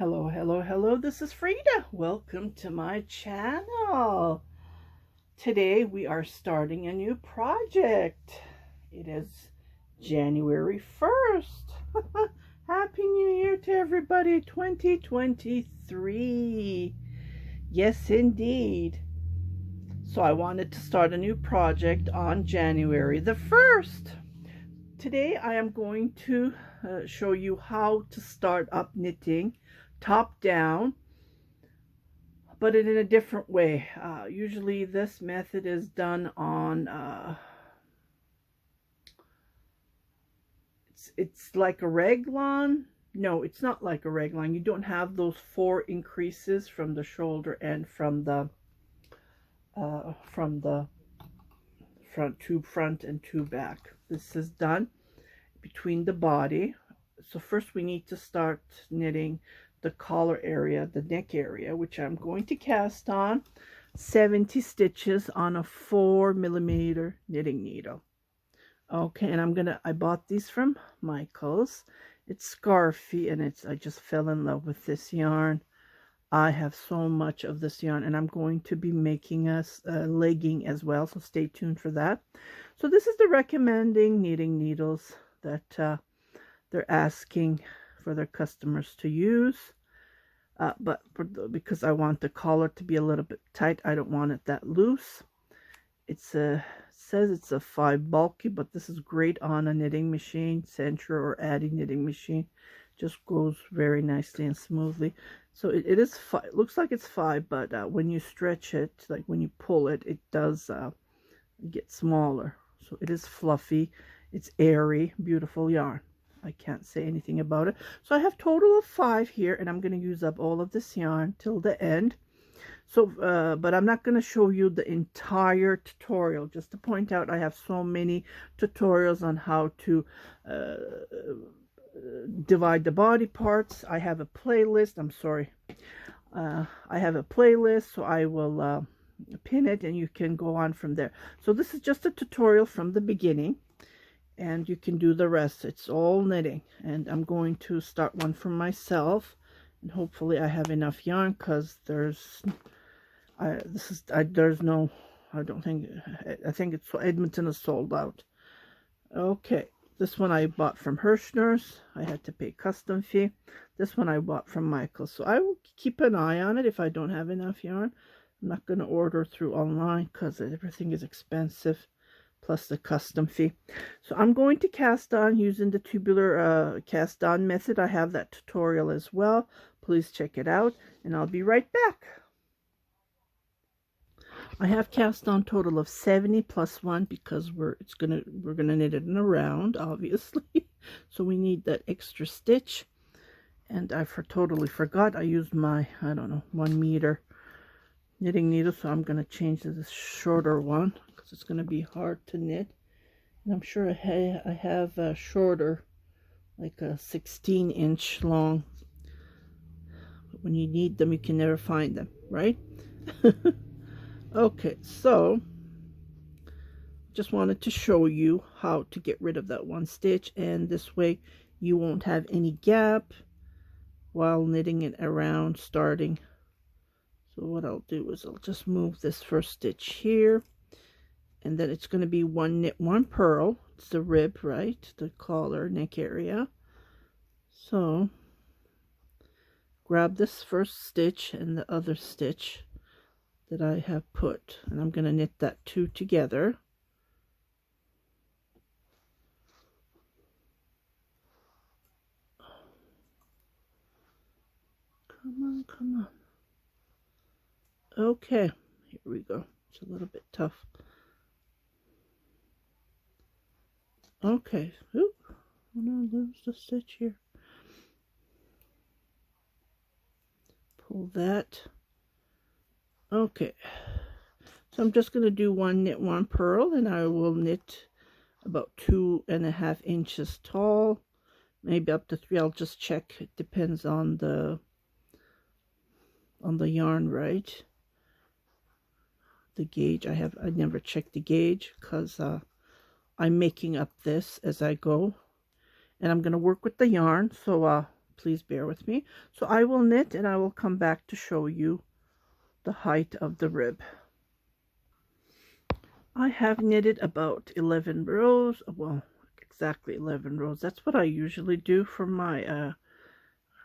Hello, hello, hello. This is Frida. Welcome to my channel. Today we are starting a new project. It is January 1st. Happy New Year to everybody, 2023. Yes, indeed. So I wanted to start a new project on January the 1st. Today I am going to show you how to start up knitting top down, but in a different way. Usually this method is done on it's like a raglan. No, it's not like a raglan. You don't have those 4 increases from the shoulder and from the front and two back. This is done between the body. So first we need to start knitting the collar area, the neck area, which I'm going to cast on 70 stitches on a 4mm knitting needle. Okay, and I bought these from Michael's. It's Scarfy, and I just fell in love with this yarn. I have so much of this yarn, and I'm going to be making a legging as well, so stay tuned for that. So this is the recommending knitting needles that they're asking for their customers to use, but because I want the collar to be a little bit tight, I don't want it that loose. It says it's a 5 bulky, but this is great on a knitting machine, Centra or Addy knitting machine. Just goes very nicely and smoothly. So it is 5. It looks like it's 5, but when you stretch it, like when you pull it, it does get smaller. So it is fluffy, it's airy, beautiful yarn. I can't say anything about it. So I have total of 5 here, and I'm going to use up all of this yarn till the end. So but I'm not going to show you the entire tutorial. Just to point out, I have so many tutorials on how to divide the body parts. I have a playlist. I'm sorry, I have a playlist, so I will pin it and you can go on from there. So this is just a tutorial from the beginning, and you can do the rest. It's all knitting, and I'm going to start one for myself, and hopefully I have enough yarn, because there's no, I don't think, I think it's Edmonton is sold out. Okay, this one I bought from Hirschner's. I had to pay custom fee. This one I bought from Michael. So I will keep an eye on it if I don't have enough yarn. I'm not going to order through online because everything is expensive, plus the custom fee. So I'm going to cast on using the tubular cast on method. I have that tutorial as well. Please check it out, and I'll be right back. I have cast on total of 70 plus 1 because we're gonna knit it in a round, obviously. So we need that extra stitch, and I totally forgot I used my, I don't know, 1 meter knitting needle, so I'm gonna change to this shorter one because it's gonna be hard to knit. And I'm sure I have a shorter, like a 16-inch long, but when you need them you can never find them, right? Okay, so just wanted to show you how to get rid of that 1 stitch, and this way you won't have any gap while knitting it around starting. So what I'll do is I'll just move this first stitch here, and then it's going to be 1 knit 1 purl. It's the rib, right? The collar neck area. So grab this first stitch and the other stitch that I have put, and I'm going to knit that 2 together. Come on, come on. Okay, here we go. It's a little bit tough. Okay. Oop. Oh no, there's the stitch here. Pull that. Okay, so I'm just going to do 1 knit 1 purl, and I will knit about 2.5 inches tall, maybe up to 3. I'll just check. It depends on the yarn, right? The gauge, I never checked the gauge because I'm making up this as I go, and I'm going to work with the yarn. So please bear with me. So I will knit and I will come back to show you the height of the rib. I have knitted about 11 rows, well, exactly 11 rows. That's what I usually do for my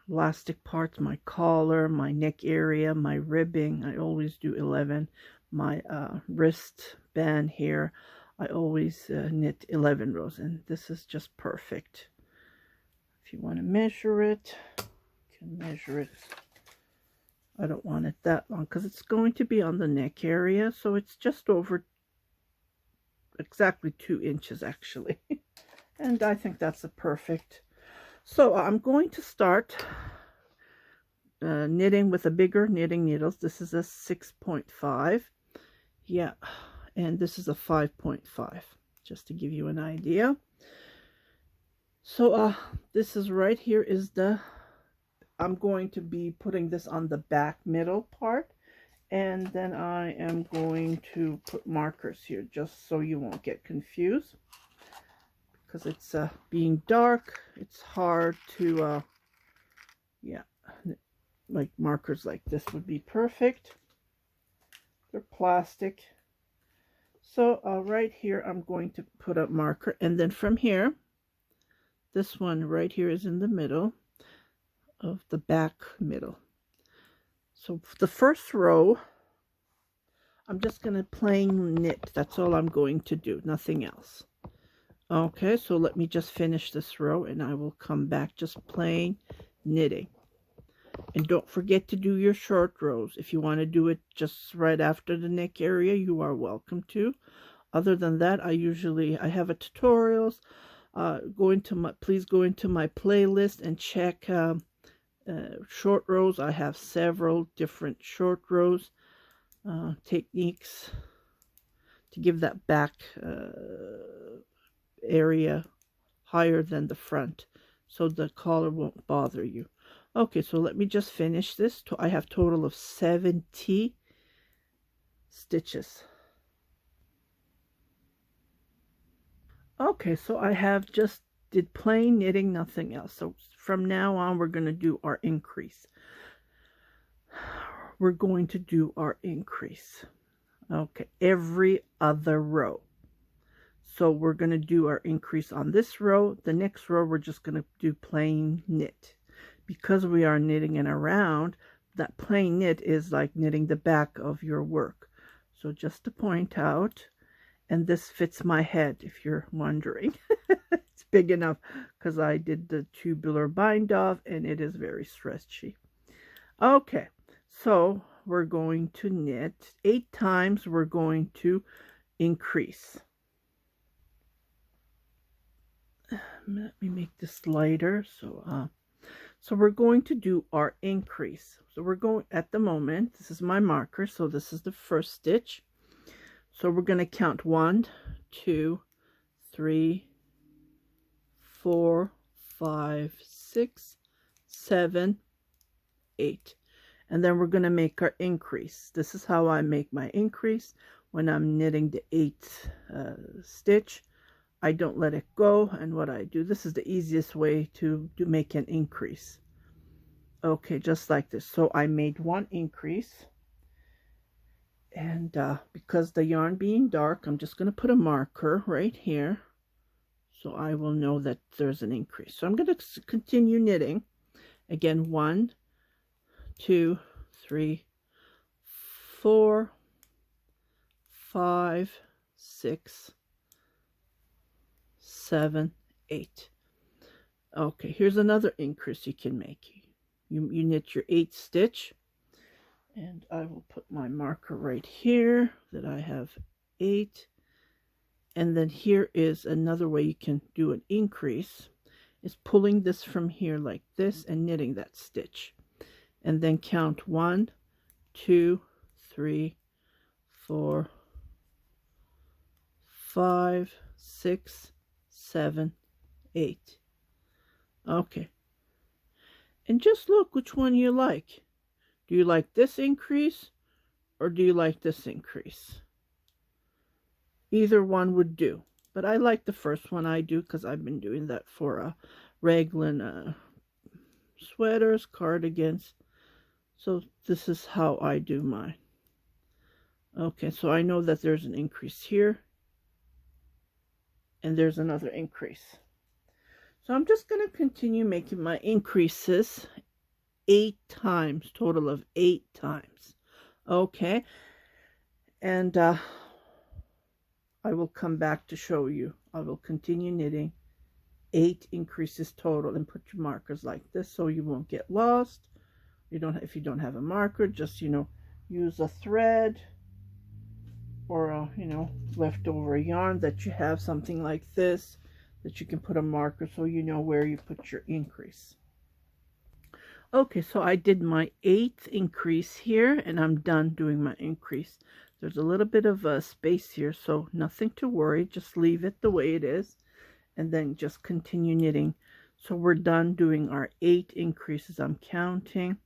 elastic parts, my collar, my neck area, my ribbing. I always do 11. My wrist band here, I always knit 11 rows, and this is just perfect. If you want to measure it, you can measure it. I don't want it that long because it's going to be on the neck area, so it's just over exactly 2 inches actually. And I think that's a perfect. So I'm going to start knitting with a bigger knitting needles. This is a 6.5, yeah, and this is a 5.5, just to give you an idea. So this is right here is the, I'm going to be putting this on the back middle part, and then I am going to put markers here just so you won't get confused, because it's being dark, it's hard to yeah, like markers like this would be perfect. They're plastic. So right here I'm going to put a marker, and then from here, this one right here is in the middle of the back middle. So the first row, I'm just going to plain knit. That's all I'm going to do, nothing else. Okay, so let me just finish this row and I will come back just plain knitting. And don't forget to do your short rows. If you want to do it just right after the neck area, you are welcome to. Other than that, I have a tutorials. Please go into my playlist and check short rows. I have several different short rows techniques to give that back area higher than the front, so the collar won't bother you. Okay, so let me just finish this. I have total of 70 stitches. Okay, so I have just did plain knitting, nothing else. So from now on, we're going to do our increase. We're going to do our increase. Okay, every other row. So we're going to do our increase on this row. The next row, we're just going to do plain knit. Because we are knitting in a round, that plain knit is like knitting the back of your work. So just to point out, and this fits my head if you're wondering. It's big enough because I did the tubular bind off and it is very stretchy. Okay, so we're going to knit 8 times. We're going to increase. Let me make this lighter. So we're going to do our increase. So we're going, at the moment, this is my marker, so this is the first stitch. So we're going to count 1, 2, 3, 4, 5, 6, 7, 8. And then we're going to make our increase. This is how I make my increase. When I'm knitting the 8th stitch, I don't let it go, and what I do, this is the easiest way to make an increase. Okay, just like this. So I made 1 increase, and because the yarn being dark, I'm just going to put a marker right here so I will know that there's an increase. So I'm going to continue knitting again. 1, 2, 3, 4, 5, 6, 7, 8. Okay, here's another increase you can make. You knit your 8th stitch, and I will put my marker right here that I have 8. And then here is another way you can do an increase, is pulling this from here like this and knitting that stitch, and then count 1, 2, 3, 4, 5, 6, 7, 8. Okay, and just look which one you like. Do you like this increase or do you like this increase? Either one would do, but I like the first one. I do because I've been doing that for a raglan sweaters, cardigans. So this is how I do mine. Okay, so I know that there's an increase here, and there's another increase. So I'm just going to continue making my increases 8 times, total of 8 times. Okay, and I will come back to show you. I will continue knitting 8 increases total, and put your markers like this so you won't get lost. If you don't have a marker, just use a thread or a leftover yarn that you have, something like this, that you can put a marker so you know where you put your increase. Okay, so I did my 8th increase here, and I'm done doing my increase. There's a little bit of a space here, so nothing to worry. Just leave it the way it is, and then just continue knitting. So we're done doing our 8 increases. I'm counting.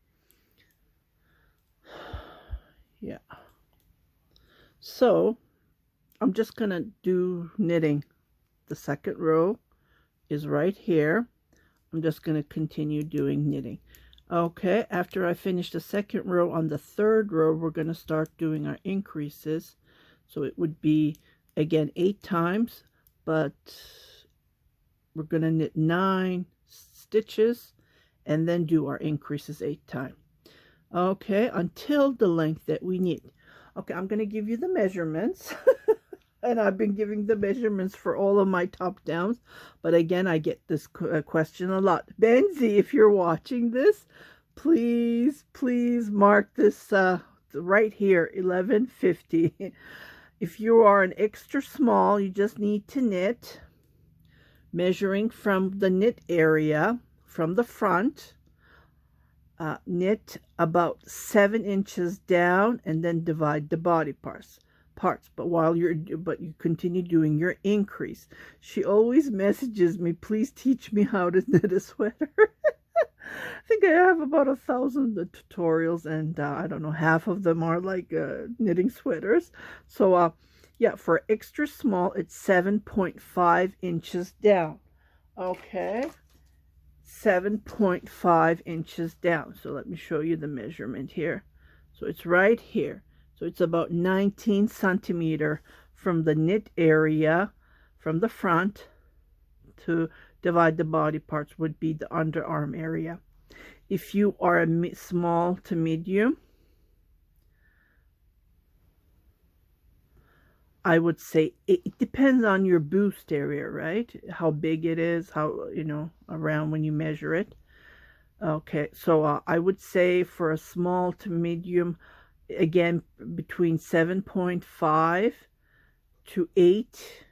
Yeah. So I'm just gonna do knitting. The second row is right here. I'm just gonna continue doing knitting. Okay, after I finish the second row, on the third row we're going to start doing our increases. So it would be again 8 times, but we're going to knit 9 stitches and then do our increases 8 times. Okay, until the length that we need. Okay, I'm going to give you the measurements. And I've been giving the measurements for all of my top downs. But again, I get this question a lot. Benzie, if you're watching this, please mark this right here, 1150. If you are an extra small, you just need to knit, measuring from the knit area, from the front, knit about 7 inches down, and then divide the body parts. But you continue doing your increase. She always messages me, please teach me how to knit a sweater. I think I have about 1,000 tutorials, and I don't know, half of them are like knitting sweaters. So yeah, for extra small, it's 7.5 inches down. Okay, 7.5 inches down. So let me show you the measurement here. So it's right here. So it's about 19 centimeter from the knit area, from the front, to divide the body parts would be the underarm area. If you are a small to medium, I would say it depends on your boost area, right? How big it is, how, around when you measure it. Okay, so I would say for a small to medium, again, between 7.5 to 8,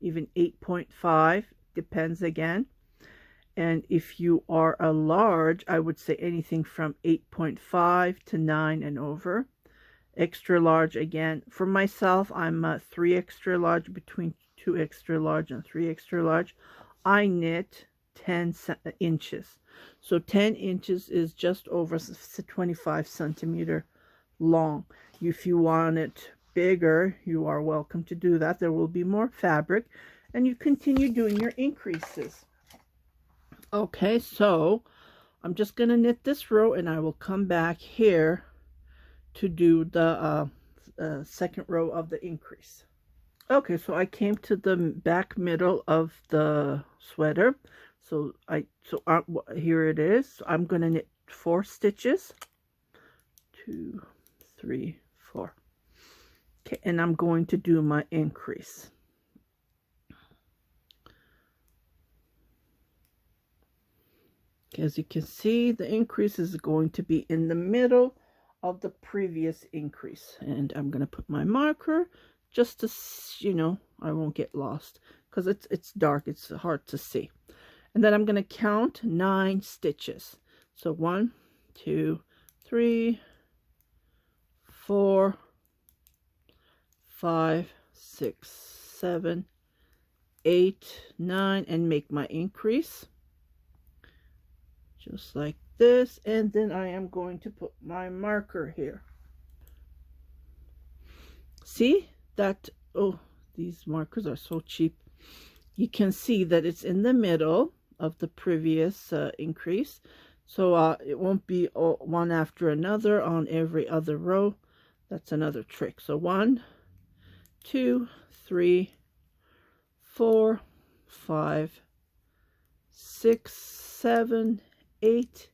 even 8.5, depends again. And if you are a large, I would say anything from 8.5 to 9 and over. Extra large, again, for myself, I'm 3 extra large, between 2 extra large and 3 extra large. I knit 10 inches. So 10 inches is just over 25 centimeter long. If you want it bigger, you are welcome to do that. There will be more fabric, and you continue doing your increases. Okay, so I'm just going to knit this row, and I will come back here to do the second row of the increase. Okay, so I came to the back middle of the sweater. So here it is. So I'm going to knit 4 stitches. 2, 3, 4. Okay, and I'm going to do my increase. Okay, as you can see, the increase is going to be in the middle of the previous increase, and I'm going to put my marker just to, I won't get lost because it's dark, it's hard to see. And then I'm going to count 9 stitches. So 1, 2, 3, 4, 5, 6, 7, 8, 9, and make my increase just like this. And then I am going to put my marker here. See that? Oh, these markers are so cheap. You can see that it's in the middle of the previous increase. So it won't be one after another on every other row. That's another trick. So 1, 2, 3, 4, 5, 6, 7, 8,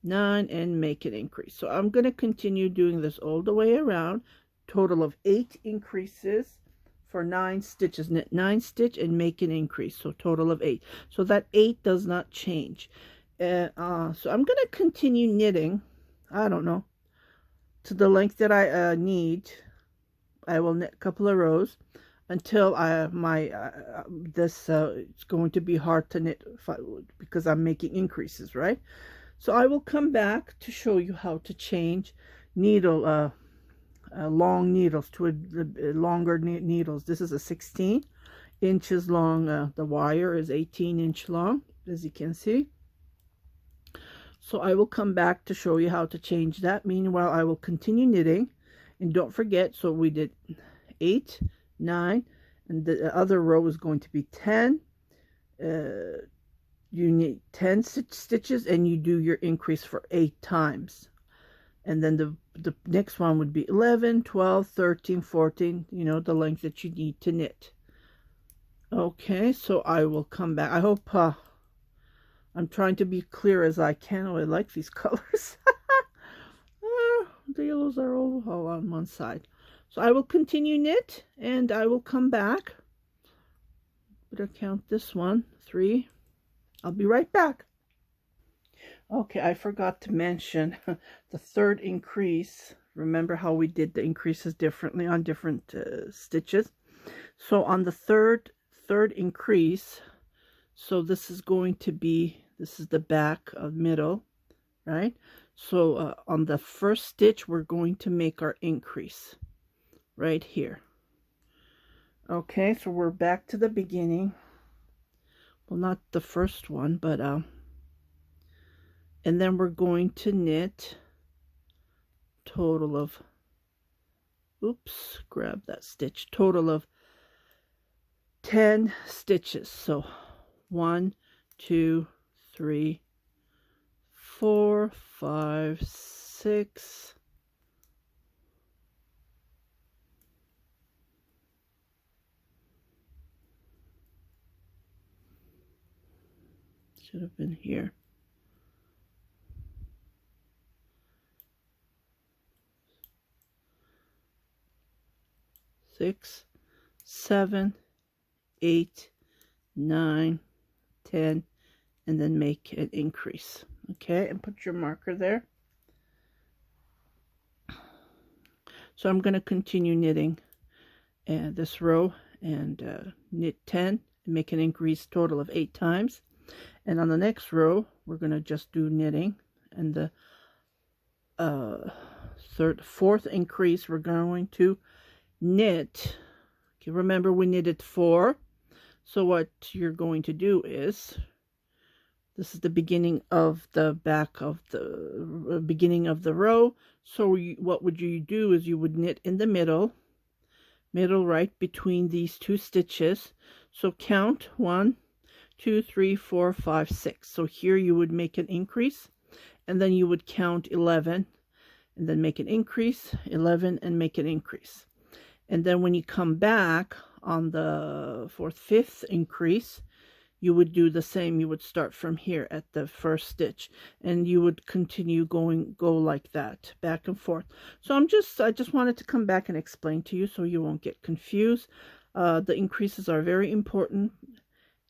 9, and make an increase. So I'm going to continue doing this all the way around. Total of 8 increases for 9 stitches. Knit 9 stitch and make an increase. So total of 8. So that 8 does not change. So I'm going to continue knitting, I don't know, to the length that I need. I will knit a couple of rows until it's going to be hard to knit because I'm making increases, right? So I will come back to show you how to change needle long needles to longer needles. This is a 16 inches long. The wire is 18-inch long, as you can see. So I will come back to show you how to change that. Meanwhile, I will continue knitting. And don't forget, so we did 8, 9, and the other row is going to be 10. You need 10 stitches, and you do your increase for 8 times. And then the next one would be 11, 12, 13, 14, you know, the length that you need to knit. Okay, so I will come back. I hope I'm trying to be clear as I can. Oh, I like these colors. The yellows are all on one side. So I will continue knit, and I will come back. Better count this one. 3. I'll be right back. Okay, I forgot to mention the third increase. Remember how we did the increases differently on different stitches? So on the third increase, so this is going to be, this is the back of middle, right? So on the first stitch, we're going to make our increase right here. Okay, so we're back to the beginning. Well, not the first one, but and then we're going to knit total of, oops, grab that stitch, total of 10 stitches. So 1, 2, 3, 4, 5, 6, should have been here. 6, 7, 8, 9, 10, and then make an increase. Okay, and put your marker there. So I'm going to continue knitting this row and knit 10 and make an increase total of 8 times. And on the next row, we're going to just do knitting, and the fourth increase, we're going to knit. Okay, remember we knitted 4. So what you're going to do is, this is the beginning of the back of the beginning of the row. So what would you do is you would knit in the middle right between these 2 stitches. So count 1, 2, 3, 4, 5, 6. So here you would make an increase, and then you would count 11 and then make an increase, 11 and make an increase. And then when you come back on the 4th, 5th increase, you would do the same. You would start from here at the first stitch, and you would continue go like that, back and forth. So I just wanted to come back and explain to you so you won't get confused. The increases are very important.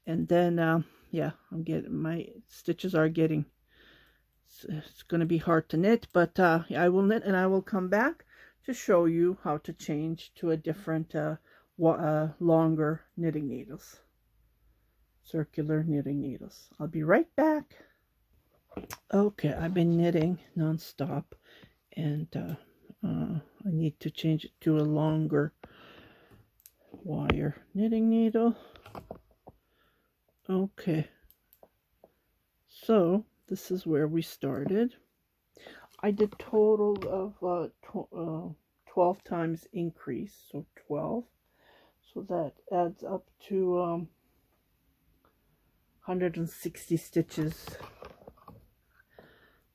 And then, yeah, my stitches are getting, it's going to be hard to knit, but I will knit, and I will come back to show you how to change to a different, longer knitting needles. Circular knitting needles. I'll be right back. Okay, I've been knitting non-stop, and I need to change it to a longer wire knitting needle. Okay, so this is where we started. I did total of 12 times increase, so 12. So that adds up to 160 stitches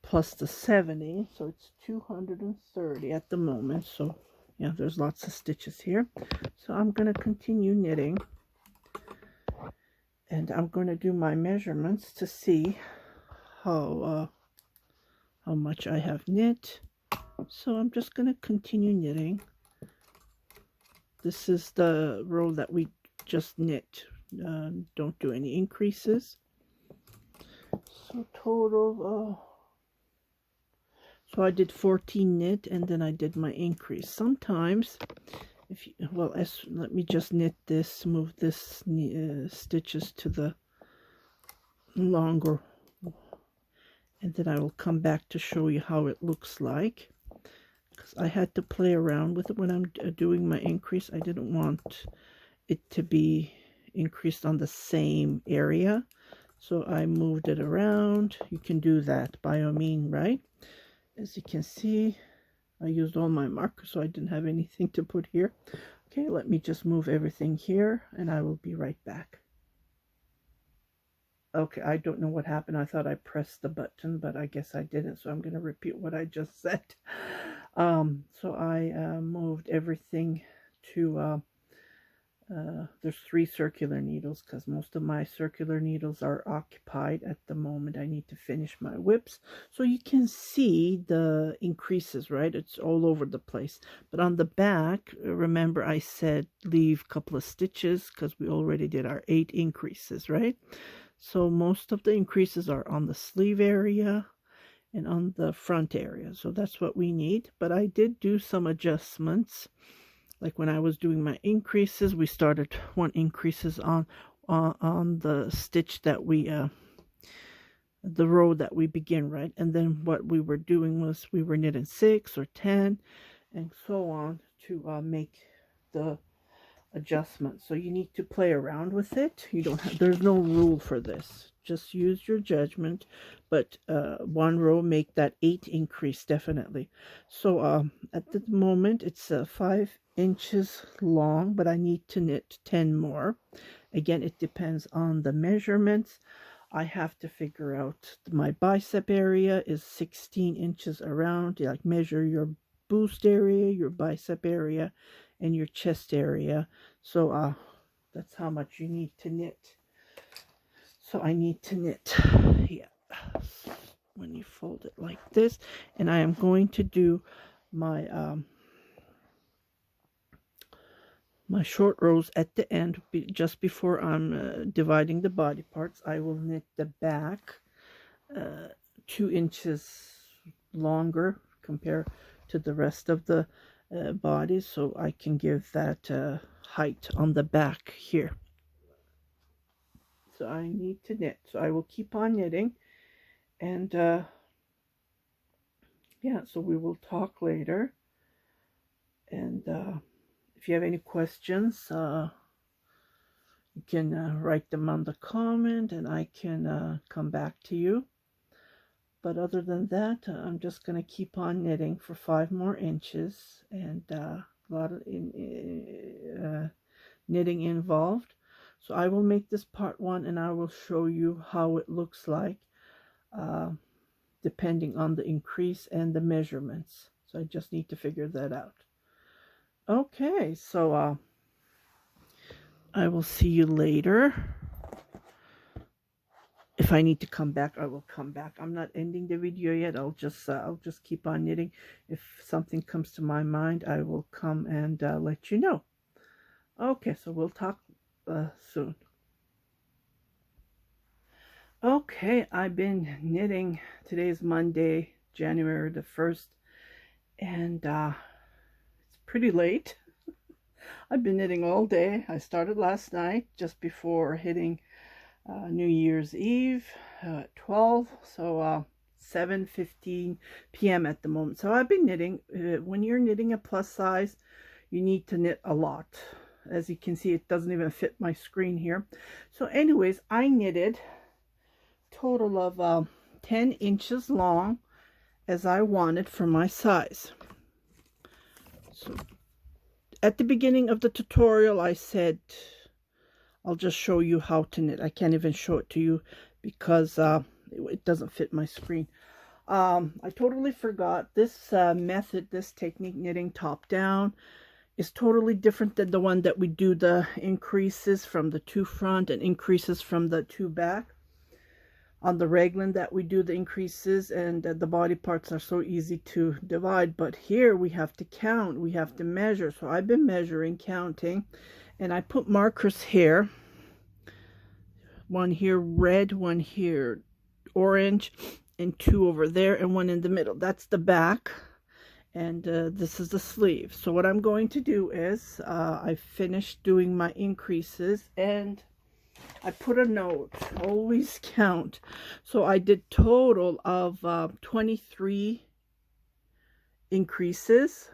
plus the 70, so it's 230 at the moment. So yeah, there's lots of stitches here. So I'm going to continue knitting, and I'm going to do my measurements to see how much I have knit. So I'm just going to continue knitting. This is the row that we just knit. Don't do any increases. So total, so I did 14 knit, and then I did my increase. Sometimes, if you, well, let me just knit this, move this stitches to the longer, and then I will come back to show you how it looks like, because I had to play around with it when I'm doing my increase. I didn't want it to be increased on the same area, so I moved it around. You can do that by all means, right? As you can see, I used all my markers, so I didn't have anything to put here. Okay, let me just move everything here, and I will be right back. Okay, I don't know what happened. I thought I pressed the button, but I guess I didn't, so I'm going to repeat what I just said. So I moved everything to, there's 3 circular needles, because most of my circular needles are occupied at the moment. I need to finish my whips. So you can see the increases, right? It's all over the place. But on the back, remember I said leave a couple of stitches, because we already did our 8 increases, right? So most of the increases are on the sleeve area and on the front area. So that's what we need. But I did do some adjustments. Like when I was doing my increases, we started 1 increases on the stitch that we, the row that we begin, right? And then what we were doing was we were knitting 6 or 10 and so on to make the adjustment. So you need to play around with it. You don't have, there's no rule for this. Just use your judgment. But 1 row, make that 8 increase definitely. So at the moment it's 5 inches long, but I need to knit 10 more. Again, it depends on the measurements. I have to figure out my bicep area is 16 inches around. You like measure your boost area, your bicep area, and your chest area. So that's how much you need to knit. So I need to knit, yeah, when you fold it like this, and I am going to do my my short rows at the end. Just before I'm dividing the body parts, I will knit the back 2 inches longer compared to the rest of the body, so I can give that height on the back here. So I need to knit, so I will keep on knitting, and yeah, so we will talk later. And if you have any questions, you can write them on the comment, and I can come back to you. But other than that, I'm just going to keep on knitting for 5 more inches, and a lot of knitting involved. So I will make this part 1, and I will show you how it looks like depending on the increase and the measurements. So I just need to figure that out. Okay, so I will see you later. If I need to come back, I will come back. I'm not ending the video yet. I'll just keep on knitting. If something comes to my mind, I will come and let you know. Okay, so we'll talk soon. Okay, I've been knitting. Today's Monday, January the 1st, and it's pretty late. I've been knitting all day. I started last night just before hitting New Year's Eve at 12, so 7:15 p.m. at the moment. So I've been knitting. When you're knitting a plus size, you need to knit a lot. As you can see, it doesn't even fit my screen here. So anyways, I knitted total of 10 inches long, as I wanted for my size. So at the beginning of the tutorial, I said I'll just show you how to knit. I can't even show it to you because it doesn't fit my screen. I totally forgot this method, this technique, knitting top down, is totally different than the one that we do the increases from the two front and increases from the two back. On the raglan that we do the increases, and the body parts are so easy to divide, but here we have to count, we have to measure. So I've been measuring, counting, and I put markers here, one here red, one here orange, and two over there, and one in the middle. That's the back, and this is the sleeve. So what I'm going to do is I finished doing my increases, and I put a note, always count. So I did total of 23 increases,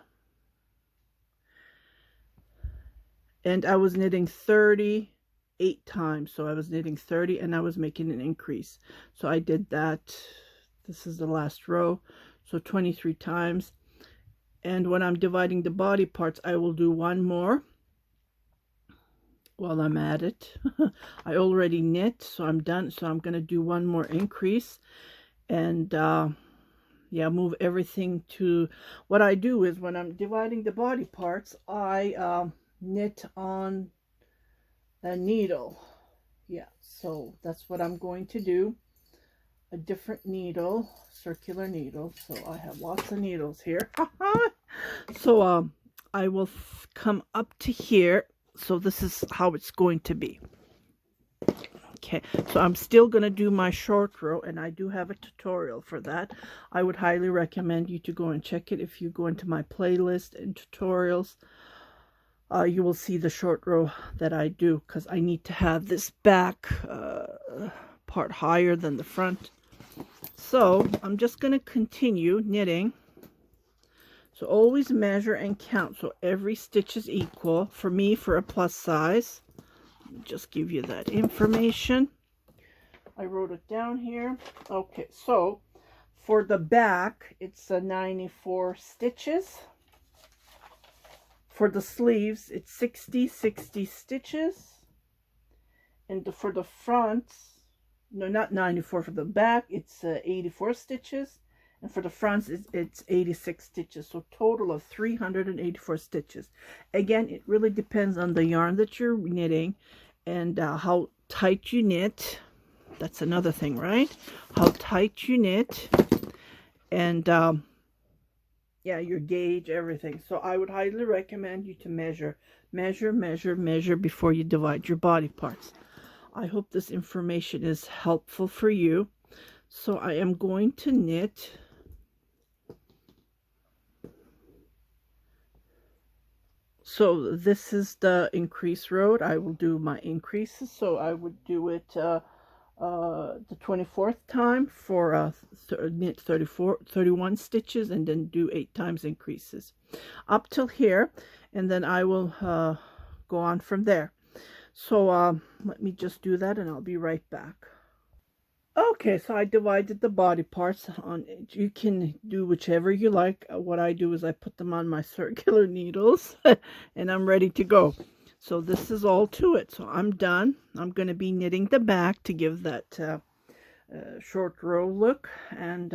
and I was knitting 38 times. So I was knitting 30 and I was making an increase. So I did that. This is the last row. So 23 times. And when I'm dividing the body parts, I will do one more while I'm at it. I already knit, so I'm done. So I'm going to do one more increase, and yeah, move everything to what I do is when I'm dividing the body parts, I knit on a needle. Yeah, so that's what I'm going to do. A different needle, circular needle. So I have lots of needles here. So I will come up to here. So this is how it's going to be. Okay, so I'm still going to do my short row, and I do have a tutorial for that. I would highly recommend you to go and check it. If you go into my playlist and tutorials, you will see the short row that I do, because I need to have this back part higher than the front. So I'm just going to continue knitting. So always measure and count, so every stitch is equal. For me, for a plus size, just give you that information. I wrote it down here. Okay, so for the back, it's 94 stitches. For the sleeves, it's 60 stitches. And for the front, no, not 94. For the back, it's 84 stitches. And for the fronts, it's 86 stitches. So total of 384 stitches. Again, it really depends on the yarn that you're knitting and how tight you knit. That's another thing, right? How tight you knit. And yeah, your gauge, everything. So I would highly recommend you to measure before you divide your body parts. I hope this information is helpful for you. So I am going to knit So this is the increase row. I will do my increases. So I would do it the 24th time for knit 31 stitches, and then do 8 times increases up till here, and then I will go on from there. So let me just do that, and I'll be right back. Okay, so I divided the body parts on. You can do whichever you like. What I do is I put them on my circular needles and I'm ready to go. So this is all to it. So I'm done. I'm going to be knitting the back to give that short row look, and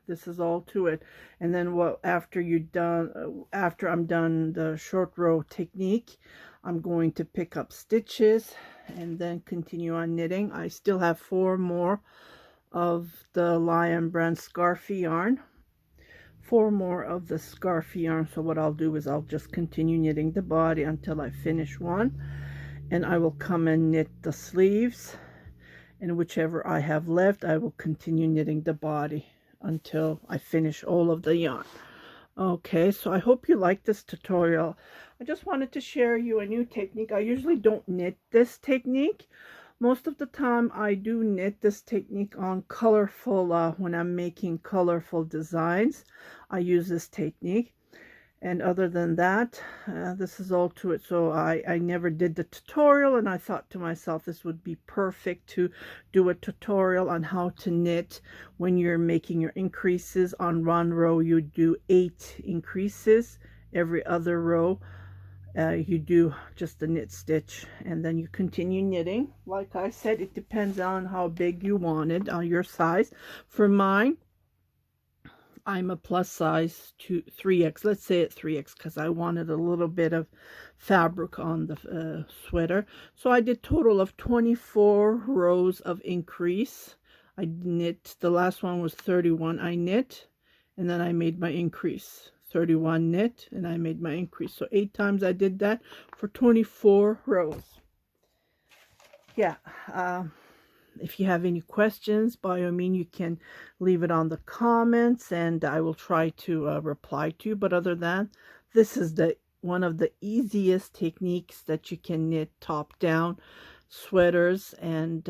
this is all to it. And then after I'm done the short row technique, I'm going to pick up stitches and then continue on knitting. I still have 4 more of the Lion brand scarfy yarn. 4 more of the scarfy yarn. So what I'll do is I'll just continue knitting the body until I finish one, and I will come and knit the sleeves, and whichever I have left I will continue knitting the body until I finish all of the yarn. Okay, so I hope you like this tutorial. I just wanted to share you a new technique. I usually don't knit this technique. Most of the time I do knit this technique on colorful, when I'm making colorful designs, I use this technique. And other than that, this is all to it. So I never did the tutorial, and I thought to myself this would be perfect to do a tutorial on how to knit when you're making your increases. On one row you do 8 increases. Every other row you do just a knit stitch, and then you continue knitting. Like I said, it depends on how big you want it, on your size. For mine, I'm a plus size to 3X. Let's say it 3X because I wanted a little bit of fabric on the sweater. So I did total of 24 rows of increase. I knit, the last one was 31. I knit and then I made my increase. 31 knit and I made my increase. So 8 times I did that for 24 rows. Yeah, if you have any questions, by all means, you can leave it on the comments and I will try to reply to you. But other than, this is one of the easiest techniques that you can knit top down sweaters. And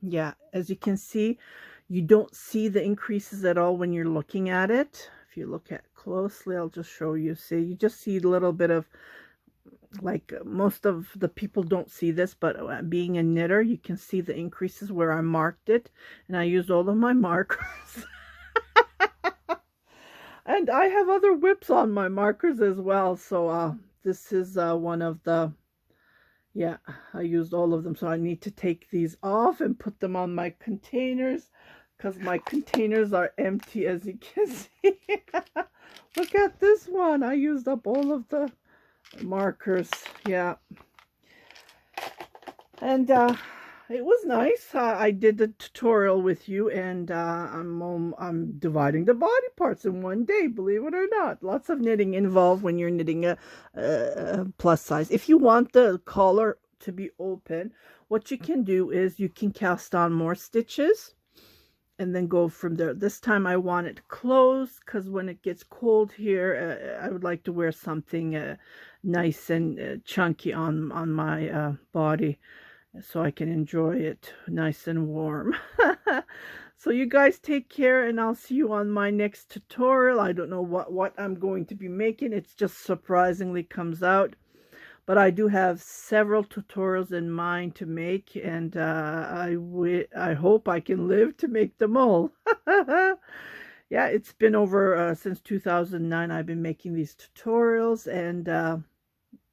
yeah, as you can see, you don't see the increases at all when you're looking at it. If you look at it closely, I'll just show you. See, you just see a little bit of, like, most of the people don't see this, but being a knitter, you can see the increases where I marked it, and I used all of my markers. And I have other whips on my markers as well, so this is one of the, yeah, I used all of them. So I need to take these off and put them on my containers because my containers are empty, as you can see. Look at this one. I used up all of the markers. Yeah, and it was nice. I did the tutorial with you, and I'm dividing the body parts in one day, believe it or not. Lots of knitting involved when you're knitting a plus size. If you want the collar to be open, what you can do is you can cast on more stitches and then go from there. This time I want it closed because when it gets cold here, I would like to wear something nice and chunky on my body so I can enjoy it nice and warm. So you guys take care, and I'll see you on my next tutorial. I don't know what I'm going to be making. It's just surprisingly comes out. But I do have several tutorials in mind to make, and I hope I can live to make them all. Yeah, it's been over since 2009 I've been making these tutorials, and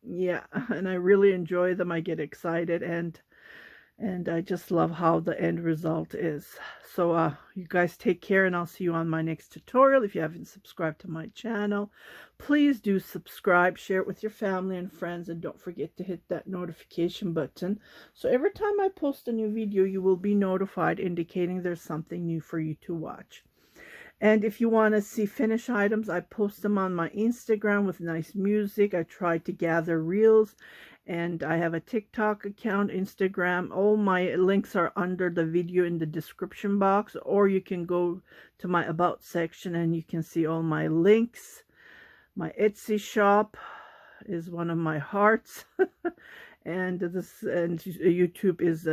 yeah, and I really enjoy them. I get excited, and I just love how the end result is. So you guys take care, and I'll see you on my next tutorial. If you haven't subscribed to my channel, please do subscribe, share it with your family and friends, and don't forget to hit that notification button. So every time I post a new video, you will be notified, indicating there's something new for you to watch. And if you want to see finished items, I post them on my Instagram with nice music. I try to gather reels, and I have a TikTok account, Instagram. All my links are under the video in the description box, or you can go to my About section and you can see all my links. My Etsy shop is one of my hearts, and YouTube is